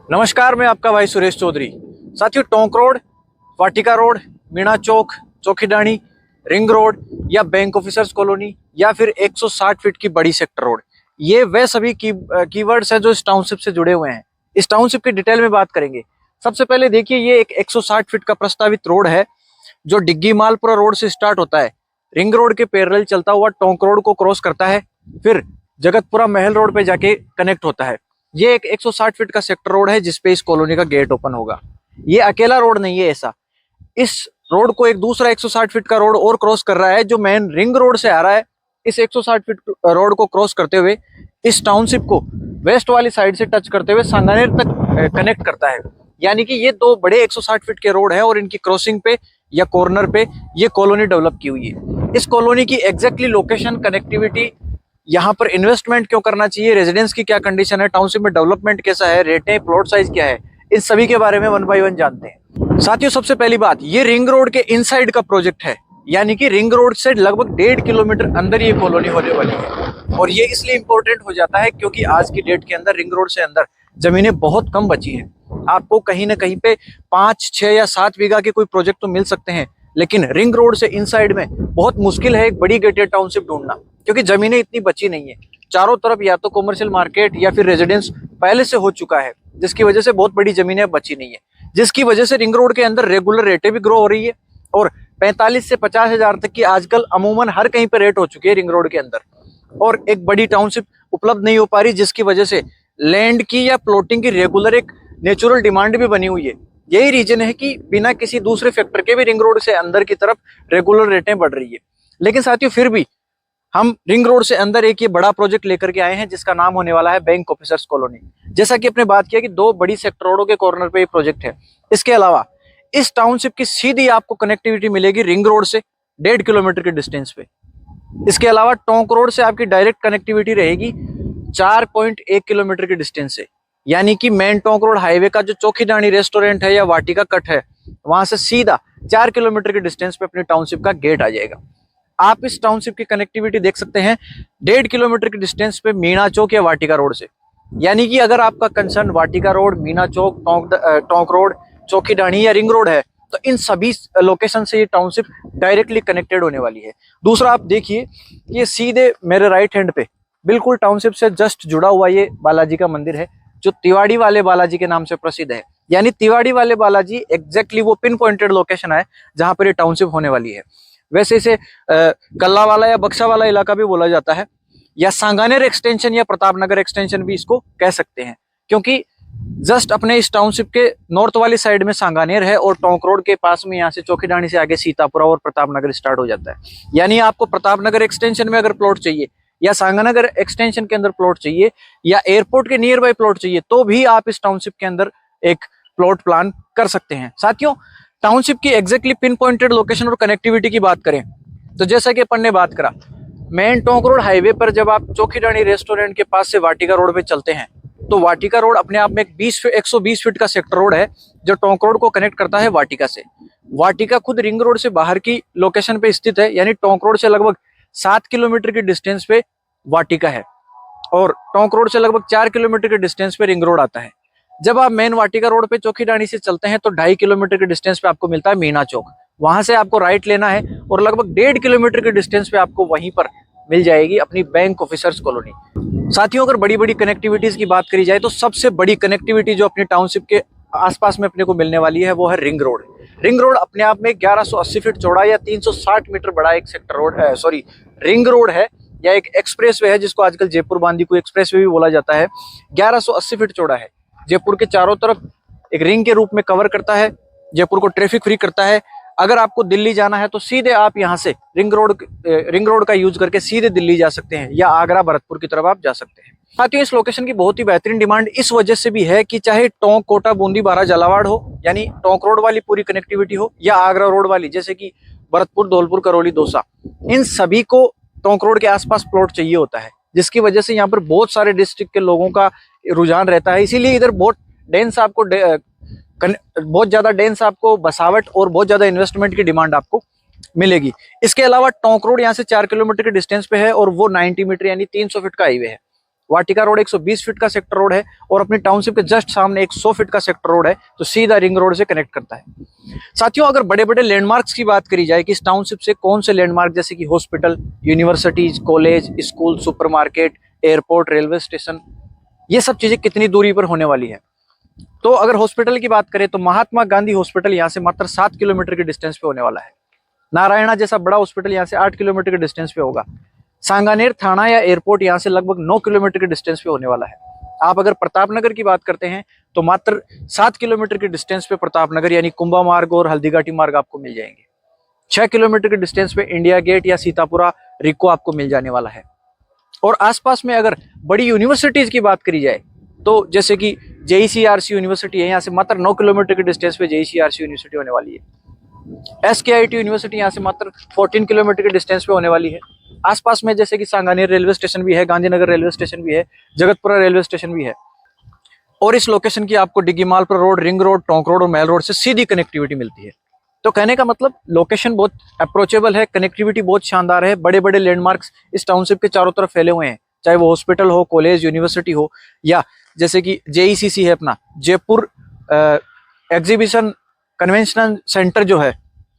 नमस्कार, मैं आपका भाई सुरेश चौधरी। साथियों, टोंक रोड, वाटिका रोड, मीणा चौक, चौकीडाणी, रिंग रोड या बैंक ऑफिसर्स कॉलोनी या फिर 160 फीट की बड़ी सेक्टर रोड, ये वे सभी कीवर्ड्स हैं जो इस टाउनशिप से जुड़े हुए हैं। इस टाउनशिप की डिटेल में बात करेंगे। सबसे पहले देखिए, ये एक 160 फीट का प्रस्तावित रोड है जो डिग्गी मालपुरा रोड से स्टार्ट होता है, रिंग रोड के पैरेलल चलता हुआ टोंक रोड को क्रॉस करता है, फिर जगतपुरा महल रोड पे जाके कनेक्ट होता है। ये एक 160 फीट का सेक्टर रोड है जिसपे इस कॉलोनी का गेट ओपन होगा। ये अकेला रोड नहीं है ऐसा, इस रोड को एक दूसरा 160 फीट का रोड और क्रॉस कर रहा है जो मेन रिंग रोड से आ रहा है। इस 160 फीट रोड को क्रॉस करते हुए इस टाउनशिप को वेस्ट वाली साइड से टच करते हुए सांगानेर तक कनेक्ट करता है। यानी कि ये दो बड़े 160 फीट के रोड है और इनकी क्रॉसिंग पे या कॉर्नर पे ये कॉलोनी डेवलप की हुई है। इस कॉलोनी की एग्जैक्टली लोकेशन, कनेक्टिविटी, यहाँ पर इन्वेस्टमेंट क्यों करना चाहिए, रेजिडेंस की क्या कंडीशन है, टाउनशिप में डेवलपमेंट कैसा है, रेटें, प्लॉट साइज क्या है, इन सभी के बारे में वन बाय वन जानते हैं। साथियों, सबसे पहली बात, ये रिंग रोड के इनसाइड का प्रोजेक्ट है, यानी कि रिंग रोड से लगभग 1.5 किलोमीटर अंदर ये कॉलोनी होने वाली है। और ये इसलिए इंपॉर्टेंट हो जाता है क्योंकि आज की डेट के अंदर रिंग रोड से अंदर जमीनें बहुत कम बची हैं। आपको कहीं ना कहीं पे 5, 6 या 7 बीघा के कोई प्रोजेक्ट तो मिल सकते हैं, लेकिन रिंग रोड से इनसाइड में बहुत मुश्किल है एक बड़ी गेटेड टाउनशिप ढूंढना, क्योंकि जमीनें इतनी बची नहीं है। चारों तरफ या तो कॉमर्शियल मार्केट या फिर रेजिडेंस पहले से हो चुका है, जिसकी वजह से बहुत बड़ी जमीनें बची नहीं है, जिसकी वजह से रिंग रोड के अंदर रेगुलर रेटें भी ग्रो हो रही है और 45 से 50 हजार तक की आजकल अमूमन हर कहीं पे रेट हो चुकी है रिंग रोड के अंदर। और एक बड़ी टाउनशिप उपलब्ध नहीं हो पा रही, जिसकी वजह से लैंड की या प्लॉटिंग की रेगुलर एक नेचुरल डिमांड भी बनी हुई है। यही रीजन है कि बिना किसी दूसरे फैक्टर के भी रिंग रोड से अंदर की तरफ रेगुलर रेटें बढ़ रही है। लेकिन साथियों, फिर भी हम रिंग रोड से अंदर एक ये बड़ा प्रोजेक्ट लेकर के आए हैं जिसका नाम होने वाला है बैंक ऑफिसर्स कॉलोनी। जैसा कि अपने बात किया कि दो बड़ी सेक्टर रोडों के कॉर्नर पे ये प्रोजेक्ट है। इसके अलावा इस टाउनशिप की सीधी आपको कनेक्टिविटी मिलेगी रिंग रोड से 1.5 किलोमीटर के डिस्टेंस पे। इसके अलावा टोंक रोड से आपकी डायरेक्ट कनेक्टिविटी रहेगी 4.1 किलोमीटर के डिस्टेंस से, यानी कि मेन टोंक रोड हाईवे का जो चौकीडाणी रेस्टोरेंट है या वाटिका कट है, वहां से सीधा 4 किलोमीटर के डिस्टेंस पे अपनी टाउनशिप का गेट आ जाएगा। आप इस टाउनशिप की कनेक्टिविटी देख सकते हैं 1.5 किलोमीटर के डिस्टेंस पे मीणा चौक या वाटिका रोड से। यानी कि अगर आपका कंसर्न वाटिका रोड, मीणा चौक, टोंक रोड, चौकीडाणी या रिंग रोड है, तो इन सभी लोकेशन से ये टाउनशिप डायरेक्टली कनेक्टेड होने वाली है। दूसरा, आप देखिए, ये सीधे मेरे राइट हैंड पे बिल्कुल टाउनशिप से जस्ट जुड़ा हुआ ये बालाजी का मंदिर है जो तिवाड़ी वाले बालाजी के नाम से प्रसिद्ध है। यानी तिवाड़ी वाले बालाजी एग्जैक्टली वो पिन पॉइंटेड लोकेशन है जहां पर ये टाउनशिप होने वाली है। वैसे इसे कल्ला वाला या बक्सा वाला इलाका भी बोला जाता है, या सांगानेर एक्सटेंशन या प्रतापनगर एक्सटेंशन भी इसको कह सकते हैं, क्योंकि जस्ट अपने इस टाउनशिप के नॉर्थ वाली साइड में सांगानेर है और टोंक रोड के पास में यहाँ से चौकीडाणी से आगे सीतापुरा और प्रतापनगर स्टार्ट हो जाता है। यानी आपको प्रतापनगर एक्सटेंशन में अगर प्लॉट चाहिए या सांगानगर एक्सटेंशन के अंदर प्लॉट चाहिए या एयरपोर्ट के नियर बाय प्लॉट चाहिए, तो भी आप इस टाउनशिप के अंदर एक प्लॉट प्लान कर सकते हैं। साथियों, टाउनशिप की एग्जैक्टली पिन पॉइंटेड लोकेशन और कनेक्टिविटी की बात करें तो जैसा कि अपन ने बात करा, मेन टोंक रोड हाईवे पर जब आप चौकीडाणी रेस्टोरेंट के पास से वाटिका रोड पे चलते हैं, तो वाटिका रोड अपने आप में एक 120 फीट का सेक्टर रोड है जो टोंक रोड को कनेक्ट करता है वाटिका से। वाटिका खुद रिंग रोड से बाहर की लोकेशन पे स्थित है, यानी टोंक रोड से लगभग 7 किलोमीटर की डिस्टेंस पे वाटिका है और टोंक रोड से लगभग 4 किलोमीटर के डिस्टेंस पे रिंग रोड आता है। जब आप मेन वाटिका रोड पे चौकीडाणी से चलते हैं तो 2.5 किलोमीटर के डिस्टेंस पे आपको मिलता है मीणा चौक। वहां से आपको राइट लेना है और लगभग 1.5 किलोमीटर के डिस्टेंस पे आपको वहीं पर मिल जाएगी अपनी बैंक ऑफिसर्स कॉलोनी। साथियों, अगर बड़ी बड़ी कनेक्टिविटीज की बात करी जाए तो सबसे बड़ी कनेक्टिविटी जो अपनी टाउनशिप के आसपास में अपने को मिलने वाली है वो है रिंग रोड। रिंग रोड अपने आप में 1180 फीट चौड़ा या 360 मीटर बड़ा एक सेक्टर रोड है, सॉरी रिंग रोड है या एक एक्सप्रेसवे है जिसको आजकल जयपुर बांदीकुई एक्सप्रेसवे भी बोला जाता है। 1180 फीट चौड़ा है, जयपुर के चारों तरफ एक रिंग के रूप में कवर करता है, जयपुर को ट्रैफिक फ्री करता है। अगर आपको दिल्ली जाना है तो सीधे आप यहाँ से रिंग रोड का यूज करके सीधे दिल्ली जा सकते हैं या आगरा, भरतपुर की तरफ आप जा सकते हैं। साथियों, इस लोकेशन की बहुत ही बेहतरीन डिमांड इस वजह से भी है कि चाहे टोंक, कोटा, बूंदी, बारा, झालावाड़ हो, यानी टोंक रोड वाली पूरी कनेक्टिविटी हो, या आगरा रोड वाली जैसे कि भरतपुर, धौलपुर, करौली, दौसा, इन सभी को टोंक रोड के आसपास प्लॉट चाहिए होता है, जिसकी वजह से यहाँ पर बहुत सारे डिस्ट्रिक्ट के लोगों का रुझान रहता है। इसीलिए इधर बहुत डेंस आपको बहुत ज्यादा डेंस आपको बसावट और बहुत ज्यादा इन्वेस्टमेंट की डिमांड आपको मिलेगी। इसके अलावा टोंक रोड यहाँ से 4 किलोमीटर के डिस्टेंस पे है और वो 90 मीटर यानी 300 फीट का हाईवे है। वाटिका रोड 120 फीट का सेक्टर रोड है और अपनी टाउनशिप के जस्ट सामने एक 100 फीट का सेक्टर रोड है जो सीधा रिंग रोड से कनेक्ट करता है। साथियों, अगर बड़े बड़े लैंडमार्क्स की बात करी जाए कि इस टाउनशिप से कौन से लैंडमार्क जैसे कि hospital, universities, college, school, supermarket, airport, railway station, ये सब चीजें कितनी दूरी पर होने वाली है। तो अगर हॉस्पिटल की बात करें तो महात्मा गांधी हॉस्पिटल यहाँ से मात्र 7 किलोमीटर के डिस्टेंस पे होने वाला है। नारायणा जैसा बड़ा हॉस्पिटल यहाँ से 8 किलोमीटर के डिस्टेंस पे होगा। सांगानेर थाना या एयरपोर्ट यहाँ से लगभग 9 किलोमीटर के डिस्टेंस पे होने वाला है। आप अगर प्रतापनगर की बात करते हैं तो मात्र 7 किलोमीटर के डिस्टेंस पे प्रतापनगर यानी कुंभा मार्ग और हल्दीघाटी मार्ग आपको मिल जाएंगे। 6 किलोमीटर के डिस्टेंस पे इंडिया गेट या सीतापुरा रिको आपको मिल जाने वाला है। और आसपास में अगर बड़ी यूनिवर्सिटीज की बात करी जाए तो जैसे कि JECRC यूनिवर्सिटी है, यहाँ से मात्र 9 किलोमीटर के डिस्टेंस पे JECRC यूनिवर्सिटी होने वाली है। SKIT यूनिवर्सिटी यहाँ से मात्र 14 किलोमीटर के डिस्टेंस पे होने वाली है। आसपास में जैसे कि सांगानेर रेलवे स्टेशन भी है, गांधीनगर रेलवे स्टेशन भी है, जगतपुरा रेलवे स्टेशन भी है। और इस लोकेशन की आपको Diggimalpur road, ring road, Tonk road और मैल रोड से सीधी कनेक्टिविटी मिलती है। तो कहने का मतलब लोकेशन बहुत अप्रोचेबल है, कनेक्टिविटी बहुत शानदार है। बड़े बड़े लैंडमार्क्स इस टाउनशिप के चारों तरफ फैले हुए हैं, चाहे वो हॉस्पिटल हो, कॉलेज, यूनिवर्सिटी हो, या जैसे कि JECC है अपना जयपुर एग्जीबिशन कन्वेंशनल सेंटर जो है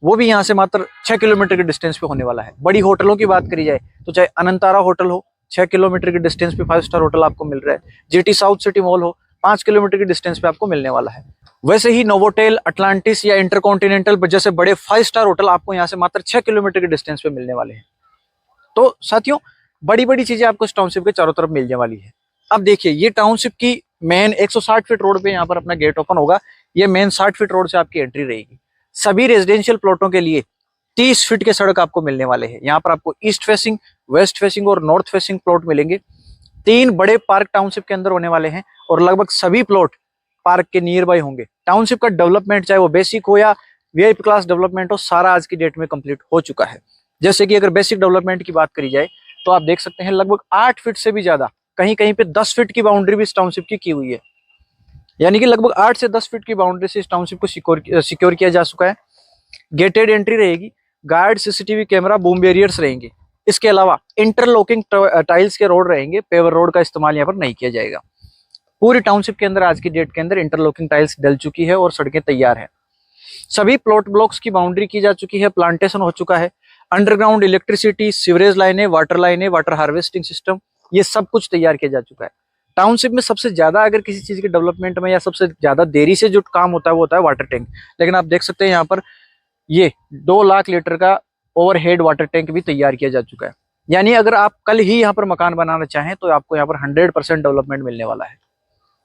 वो भी यहाँ से मात्र 6 किलोमीटर के डिस्टेंस पे होने वाला है। बड़ी होटलों की बात करी जाए तो चाहे अनंतारा होटल हो, 6 किलोमीटर के डिस्टेंस पे 5 स्टार होटल आपको मिल रहा है। GT साउथ सिटी मॉल हो, 5 किलोमीटर के डिस्टेंस पे आपको मिलने वाला है। वैसे ही नोवोटेल, अटलांटिस या इंटरकॉन्टिनेंटल जैसे बड़े 5 स्टार होटल आपको यहाँ से मात्र 6 किलोमीटर के डिस्टेंस पे मिलने वाले हैं। तो साथियों, बड़ी बड़ी चीजें आपको इस टाउनशिप के चारों तरफ मिलने वाली है। अब देखिए, ये टाउनशिप की मेन 160 फीट रोड पे यहाँ पर अपना गेट ओपन होगा। ये मेन 60 फीट रोड से आपकी एंट्री रहेगी। सभी रेजिडेंशियल प्लॉटों के लिए 30 फीट के सड़क आपको मिलने वाले हैं। यहाँ पर आपको ईस्ट फेसिंग, वेस्ट फेसिंग और नॉर्थ फेसिंग प्लॉट मिलेंगे। 3 बड़े पार्क टाउनशिप के अंदर होने वाले हैं और लगभग सभी प्लॉट पार्क के नियर बाय होंगे। टाउनशिप का डेवलपमेंट चाहे वो बेसिक हो या VIP क्लास डेवलपमेंट हो, सारा आज की डेट में कंप्लीट हो चुका है। जैसे कि अगर बेसिक डेवलपमेंट की बात करी जाए तो आप देख सकते हैं लगभग 8 फीट से भी ज्यादा, कहीं कहीं पे 10 फीट की बाउंड्री भी इस टाउनशिप की हुई है। यानी कि लगभग 8 से 10 फीट की बाउंड्री से इस टाउनशिप को सिक्योर किया जा चुका है। गेटेड एंट्री रहेगी, guard, CCTV camera, boom barriers रहेंगे। इसके अलावा इंटरलॉकिंग टाइल्स के रोड रहेंगे, पेवर रोड का इस्तेमाल यहाँ पर नहीं किया जाएगा। पूरी टाउनशिप के अंदर आज की डेट के अंदर इंटरलॉकिंग टाइल्स डल चुकी है और सड़कें तैयार है। सभी प्लॉट ब्लॉक्स की बाउंड्री की जा चुकी है, प्लांटेशन हो चुका है। अंडरग्राउंड इलेक्ट्रिसिटी, सीवरेज लाइनें, वाटर हार्वेस्टिंग सिस्टम, ये सब कुछ तैयार किया जा चुका है। टाउनशिप में सबसे ज्यादा अगर किसी चीज के डेवलपमेंट में या सबसे ज्यादा देरी से जो काम होता है वो होता है वाटर टैंक। लेकिन आप देख सकते हैं यहाँ पर ये 2 लाख लीटर का ओवरहेड वाटर टैंक भी तैयार किया जा चुका है। यानी अगर आप कल ही यहाँ पर मकान बनाना चाहें तो आपको यहाँ पर 100% डेवलपमेंट मिलने वाला है।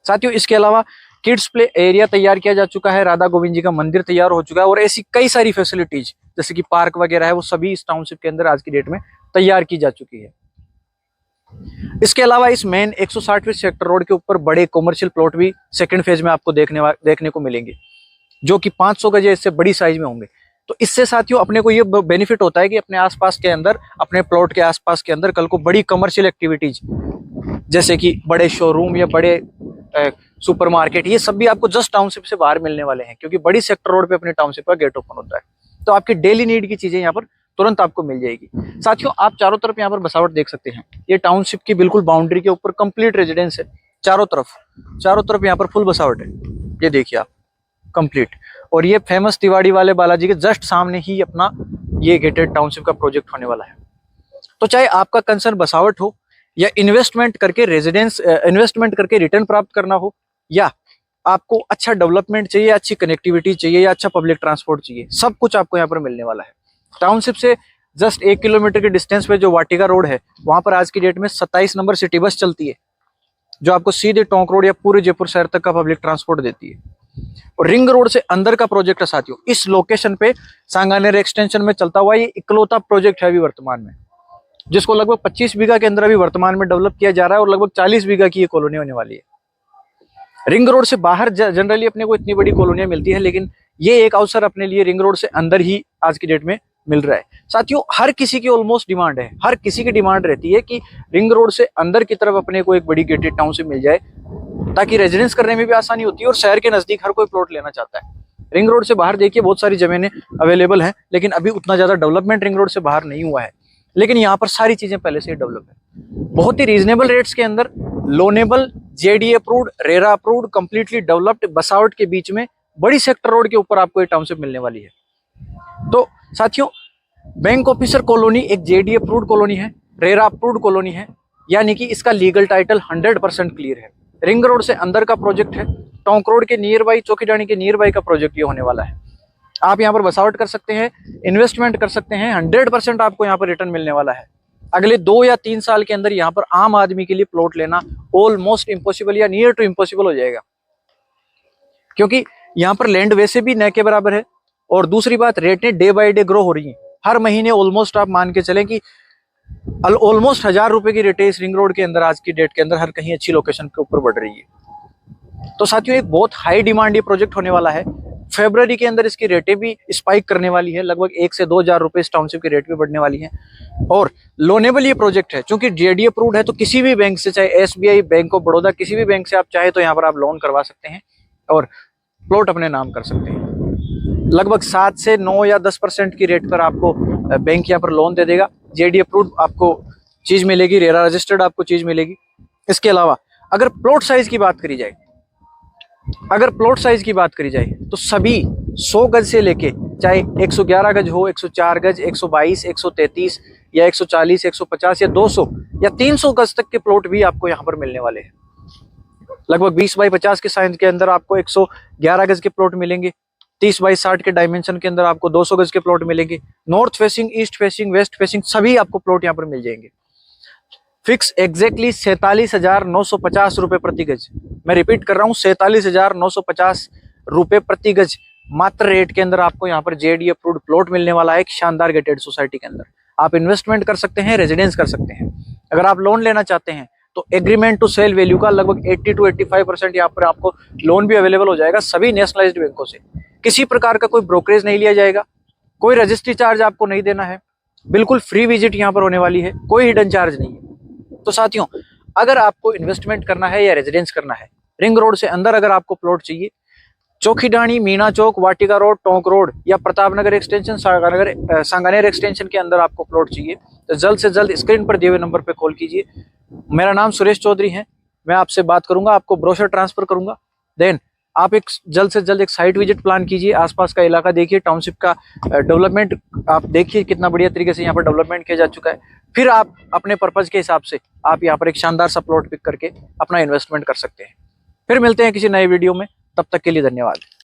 साथियों, इसके अलावा किड्स प्ले एरिया तैयार किया जा चुका है, राधा गोविंद जी का मंदिर तैयार हो चुका है और ऐसी कई सारी फैसिलिटीज जैसे कि पार्क वगैरह है वो सभी इस टाउनशिप के अंदर आज की डेट में तैयार की जा चुकी है। इसके अलावा इस मेन 160 फीट सेक्टर रोड के ऊपर बड़े कॉमर्शियल प्लॉट भी सेकंड फेज में आपको देखने को मिलेंगे, जो कि 500 गज इससे बड़ी साइज में होंगे। तो इससे साथियों अपने को ये बेनिफिट होता है कि अपने आसपास के अंदर, अपने प्लॉट के आसपास के अंदर कल को बड़ी कमर्शियल एक्टिविटीज जैसे कि बड़े शोरूम या बड़े सुपरमार्केट, ये सब भी आपको जस्ट टाउनशिप से बाहर मिलने वाले हैं, क्योंकि बड़ी सेक्टर रोड पे अपने टाउनशिप का गेट ओपन होता है। तो आपकी डेली नीड की चीजें यहाँ पर तुरंत आपको मिल जाएगी। साथियों, आप चारों तरफ यहाँ पर बसावट देख सकते हैं। ये टाउनशिप की बिल्कुल बाउंड्री के ऊपर कंप्लीट रेजिडेंस है। चारों तरफ यहाँ पर फुल बसावट है। ये देखिए आप, कंप्लीट। और ये फेमस तिवाड़ी वाले बालाजी के जस्ट सामने ही अपना ये गेटेड टाउनशिप का प्रोजेक्ट होने वाला है। तो चाहे आपका कंसर्न बसावट हो या इन्वेस्टमेंट करके रिटर्न प्राप्त करना हो, या आपको अच्छा डेवलपमेंट चाहिए, अच्छी कनेक्टिविटी चाहिए या अच्छा पब्लिक ट्रांसपोर्ट चाहिए, सब कुछ आपको यहाँ पर मिलने वाला है। टाउनशिप से जस्ट 1 किलोमीटर के डिस्टेंस पे जो वाटिका रोड है, वहां पर आज की डेट में 27 नंबर सिटी बस चलती है, जो आपको सीधे टोंक रोड या पूरे जयपुर शहर तक का पब्लिक ट्रांसपोर्ट देती है। और रिंग रोड से अंदर का प्रोजेक्ट है साथियों, इस लोकेशन पे सांगानेर एक्सटेंशन में चलता हुआ ये इकलौता प्रोजेक्ट है अभी वर्तमान में, जिसको लगभग 25 बीघा के अंदर अभी वर्तमान में डेवलप किया जा रहा है और लगभग 40 बीघा की ये कॉलोनी होने वाली है। रिंग रोड से बाहर जनरली अपने को इतनी बड़ी कॉलोनियां मिलती है, लेकिन ये एक अवसर अपने लिए रिंग रोड से अंदर ही आज की डेट में मिल रहा है। साथियों, हर किसी की ऑलमोस्ट डिमांड है, हर किसी की डिमांड रहती है कि रिंग रोड से अंदर की तरफ अपने को एक बड़ी गेटेड टाउन से मिल जाए, ताकि रेजिडेंस करने में भी आसानी होती है और शहर के नजदीक हर कोई प्लॉट लेना चाहता है। रिंग रोड से बाहर देखिए बहुत सारी जमीनें अवेलेबल हैं, लेकिन अभी उतना ज्यादा डेवलपमेंट रिंग रोड से बाहर नहीं हुआ है। लेकिन यहाँ पर सारी चीजें पहले से ही डेवलप है। बहुत ही रीजनेबल रेट्स के अंदर loanable, JD approved, RERA approved, completely developed बसावट के बीच में बड़ी सेक्टर रोड के ऊपर आपको ये टाउनशिप मिलने वाली है। तो साथियों, बैंक ऑफिसर कॉलोनी एक जेडी अप्रूव्ड कॉलोनी है, रेरा अप्रूव्ड कॉलोनी है, यानी कि इसका लीगल टाइटल 100% क्लियर है। रिंग रोड से अंदर का प्रोजेक्ट है, टोंक रोड के नियर बाई, चौकीडाणी के नियर बाई का प्रोजेक्ट ये होने वाला है। आप यहाँ पर बसावट कर सकते हैं, इन्वेस्टमेंट कर सकते हैं, 100% आपको यहाँ पर रिटर्न मिलने वाला है। अगले 2 या 3 साल के अंदर यहाँ पर आम आदमी के लिए प्लॉट लेना ऑलमोस्ट इम्पॉसिबल या नियर टू इम्पॉसिबल हो जाएगा, क्योंकि यहाँ पर लैंड वैसे भी न के बराबर है, और दूसरी बात रेटें डे बाय डे ग्रो हो रही हैं। हर महीने ऑलमोस्ट आप मान के चलें कि ऑलमोस्ट 1000 रुपए की रेटें इस रिंग रोड के अंदर आज की डेट के अंदर हर कहीं अच्छी लोकेशन के ऊपर बढ़ रही है। तो साथियों, एक बहुत हाई डिमांड ये प्रोजेक्ट होने वाला है। फरवरी के अंदर इसकी रेटें भी स्पाइक करने वाली है, लगभग 1 से 2 हजार रुपए इस टाउनशिप की रेट भी बढ़ने वाली है। और लोनेबल ये प्रोजेक्ट है, चूंकि जेडी अप्रूव्ड है, तो किसी भी बैंक से, चाहे एसबीआई, बैंक ऑफ बड़ौदा, किसी भी बैंक से आप चाहे तो यहाँ पर आप लोन करवा सकते हैं और प्लॉट अपने नाम कर सकते हैं। लगभग 7 से 9 या 10% की रेट पर आपको बैंक यहाँ पर लोन दे देगा। जेडी अप्रूव्ड आपको चीज मिलेगी, रेरा रजिस्टर्ड आपको चीज मिलेगी। इसके अलावा अगर प्लॉट साइज की बात करी जाए, तो सभी 100 गज से लेके चाहे 111 गज हो, 104 गज, 122, 133 या 140, 150 या 200 या 300 गज तक के प्लॉट भी आपको यहाँ पर मिलने वाले हैं। लगभग 20 बाई 50 के साइज के अंदर आपको 111 गज के प्लॉट मिलेंगे। 30 बाई 60 के डायमेंशन के अंदर आपको 200 गज के प्लॉट मिलेंगे। North facing, east facing, waste facing सभी आपको प्लॉट यहाँ पर मिल जाएंगे। फिक्स एग्जैक्टली 47,950 रुपए प्रति गज। मैं रिपीट कर रहा हूँ, 47,950 रुपए प्रति गज मात्र रेट के अंदर आपको यहाँ पर जेडी अप्रूव्ड प्लॉट मिलने वाला है, एक शानदार गेटेड सोसाइटी के अंदर। आप इन्वेस्टमेंट कर सकते हैं, रेजिडेंस कर सकते हैं। अगर आप लोन लेना चाहते हैं तो एग्रीमेंट टू सेल वैल्यू का लगभग 80 to 85% यहाँ पर आपको लोन भी अवेलेबल हो जाएगा सभी नेशनलाइज्ड बैंकों से। किसी प्रकार का कोई ब्रोकरेज नहीं लिया जाएगा, कोई रजिस्ट्री चार्ज आपको नहीं देना है, बिल्कुल फ्री विजिट यहाँ पर होने वाली है, कोई हिडन चार्ज नहीं है। तो साथियों, अगर आपको इन्वेस्टमेंट करना है या रेजिडेंस करना है, रिंग रोड से अंदर अगर आपको प्लॉट चाहिए, चौकीडाणी, मीना चौक, वाटिका रोड, टोंक रोड या प्रताप नगर एक्सटेंशन, सांगानेर एक्सटेंशन के अंदर आपको प्लॉट चाहिए, तो जल्द से जल्द स्क्रीन पर दिए हुए नंबर पे कॉल कीजिए। मेरा नाम सुरेश चौधरी है, मैं आपसे बात करूंगा, आपको ब्रोशर ट्रांसफर करूंगा। देन आप एक जल्द से जल्द एक साइट विजिट प्लान कीजिए, आसपास का इलाका देखिए, टाउनशिप का डेवलपमेंट आप देखिए कितना बढ़िया तरीके से यहाँ पर डेवलपमेंट किया जा चुका है। फिर आप अपने पर्पज के हिसाब से आप यहाँ पर एक शानदार सा प्लॉट पिक करके अपना इन्वेस्टमेंट कर सकते हैं। फिर मिलते हैं किसी नए वीडियो में, तब तक के लिए धन्यवाद।